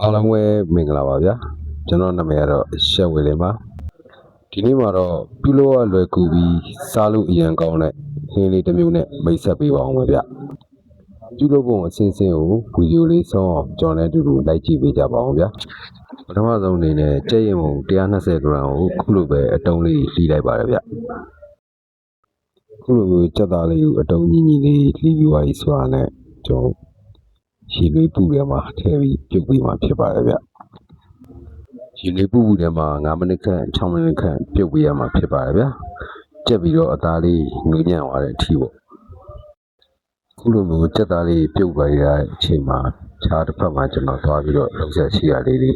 အားလုံးပဲမင်္ဂလာပါဗျာကျွန်တော်နာမည်ကတော့ရှက်ဝေလင်းပါဒီနေ့မှာတော့ပြုလို့ရလွယ်ကူပြီးစားလို့အရန်ကောင်းတဲ့ဟင်းလေးတစ်မျိုးနဲ့မိတ်ဆက်ပေးပါအောင်ပဲဗျပြုလို့ပုံအစင်းစင်းကိုဗီဒီယိုလေးဆုံးအောင်ကျွန်တော်နဲ့အတူတူလိုက်ကြည့်ပေးကြပါအောင်ဗျာပထမဆုံးအနေနဲ့ကြက်ရင်ပုံ120 gram ကိုခုလိုပဲအတုံးလေးလှီးလိုက်ပါတယ်ဗျခုလိုမျိုးကြက်သားလေးကိုအတုံးကြီးကြီးလေးလှီးပြီးသွားပြီဆိုတာနဲ့ကျွန်တော်ရေလေးပူထဲမှာထည့်ပြီးပြုတ်ပြီးမှဖြစ်ပါတယ်ဗျရေလေးပူထဲမှာ9မိနစ်ခန့်6မိနစ်ခန့်ပြုတ်ပြီးရမှာဖြစ်ပါတယ်ဗျကြက်ပြီးတော့အသားလေးငွေညံ့သွားတဲ့အထိပေါ့ခုလိုမျိုးကြက်သားလေးပြုတ်သွားရတဲ့အချိန်မှာခြားတစ်ဖက်မှာကျွန်တော်သွားပြီးတော့လှုပ်ဆက်ရှိရလေးတွေ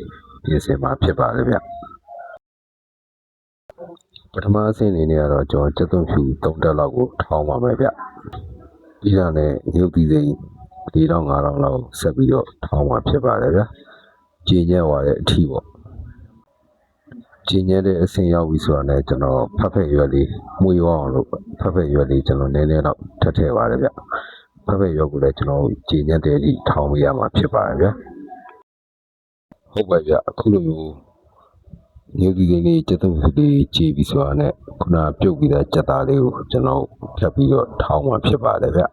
ပြင်ဆင်မှာဖြစ်ပါတယ်ဗျပထမအဆင့်အနေနဲ့ကတော့ကျွန်တော်ကြက်သွန်းဖြူ3တက်လောက်ကိုထောင်းပါမယ်ဗျပြီးတော့လည်းရုပ်သီးစိမ်း4,000-5,000လောက်ဆက်ပြီးတော့ထောင်းမှာဖြစ်ပါတယ်ဗျာကျင်းညက်သွားတဲ့အထိပေါ့ကျင်းညက်တဲ့အဆင့်ရောက်ပြီဆိုတာနဲ့ကျွန်တော်ဖက်ဖက်ရွက်လေးမှုရွအောင်လို့ဖက်ဖက်ရွက်လေးကျွန်တော်နည်းနည်းတော့ထည့်ထည့်ပါတယ်ဗျဖက်ဖက်ရွက်ကိုလည်းကျွန်တော်ကျင်းညက်တဲ့အထိထောင်းပေးရမှာဖြစ်ပါတယ်ဗျဟုတ်ပါဗျအခုလိုမျိုးရုပ်သီးစိမ်းလေးကြက်သွန်းဖြူလေးကြည်ပြီးဆိုတာနဲ့ခုနပြုတ်ပြီးတဲ့ကြက်သားလေးကိုကျွန်တော်ဖြတ်ပြီးတော့ထောင်းမှာဖြစ်ပါတယ်ဗျ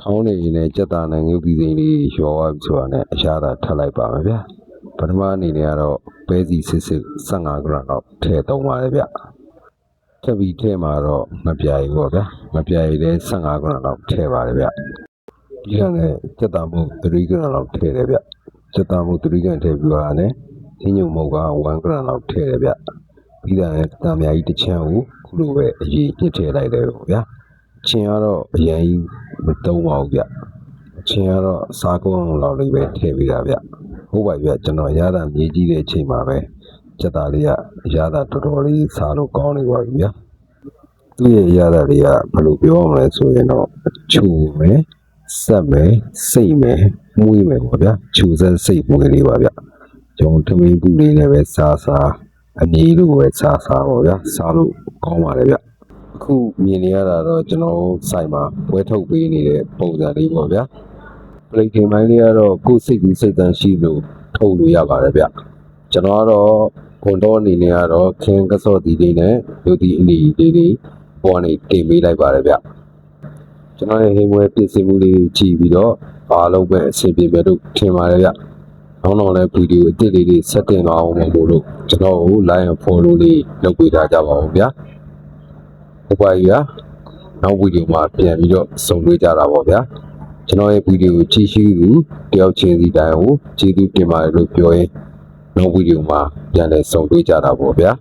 ထောင်းနေရင်လည်းကြက်သားနဲ့ငုပ်ပြီးစိမ်းလေးရောသွားပြီဆိုတာနဲ့အရာသာထပ်လိုက်ပါမယ်ဗျပထမအနေနဲ့ကတော့ပဲစီစစ်စစ်15 gram လောက်ထည့်သုံးပါတယ်ဗျထပ်ပြီးထည့်မှာတော့မပြာရီပေါ့ဗျမပြာရီလည်း15 gram လောက်ထည့်ပါတယ်ဗျဒီကနေ့ကြက်သားမှု3 gram လောက်ထည့်တယ်ဗျကြက်သားမှု3 gram ထည့်ပြီးတော့လည်းရင်းညုံမုတ်က1 gram လောက်ထည့်တယ်ဗျပြီးတာနဲ့တာမြာကြီးတစ်ချမ်းကိုခုလိုပဲအရေးပြစ်ထည့်လိုက်တယ်ပေါ့ဗျာချင်းကတော့အရင်ကြီးမတုံးပါဘူးဗျချင်းကတော့စားကုန်းလောက်လေးပဲထည့်ပေးတာဗျဟုတ်ပါဗျကျွန်တော်ရတာမြေကြီးတဲ့အချိန်မှာပဲကြက်သားလေးကရတာတော်တော်လေးစားလို့ကောင်းနေပါပြီဗျသူ့ရဲ့ရတာလေးကဘယ်လိုပြောရမလဲဆိုရင်တော့ချူမယ်ဆက်မယ်စိတ်မယ်မွေးမယ်ပေါ့ဗျာချူဆက်စိတ်မွေးလေးပါဗျကျွန်တော်ထမင်းပူလေးနဲ့ပဲစားအမြည်လို့ပဲစားပေါ့ဗျာစားလို့ကောင်းပါတယ်ဗျအခုမြင်နေရတာတော့ကျွန်တော်ဆိုင်မှာပွဲထုတ်ပေးနေတဲ့ပုံစံလေးပေါ့ဗျာပလိတ်ထင်ပိုင်းလေးကတော့ကိုယ်စိတ်ကူးစိတ်တန်ရှိလို့ထုတ်လို့ရပါတယ်ဗျကျွန်တော်ကတော့ခွန်တော်အနေနဲ့ကတော့ခင်းကစော့တီလေးနဲ့လူတီအနီလေးတွေပေါ်နေတင်ပေးလိုက်ပါတယ်ဗျကျွန်တော်ရဲ့ဟင်းပွဲပြင်ဆင်မှုလေးကြည့်ပြီးတော့အားလုံးပဲအဆင်ပြေမယ်လို့ထင်ပါတယ်ဗျနောက်တော့လည်းဗီဒီယိုအသစ်လေးတွေဆက်တင်သွားအောင်မို့လို့ကျွန်တော်ကို like and follow လေးလုပ်ပေးထားကြပါဦးဗျာဟုတ်ပါပြီနောက်ဗီဒီယိုမှာပြန်ပြီးတော့ဆုံတွေ့ကြတာပေါ့ဗျာကျွန်တော်ရဲ့ဗီဒီယိုကိုကြည့်ရှုသူတယောက်ချင်းစီတိုင်းကိုကျေးဇူးတင်ပါတယ်လို့ပြောရင်နောက်ဗီဒီယိုမှာပြန်လည်ဆုံတွေ့ကြတာပေါ့ဗျာ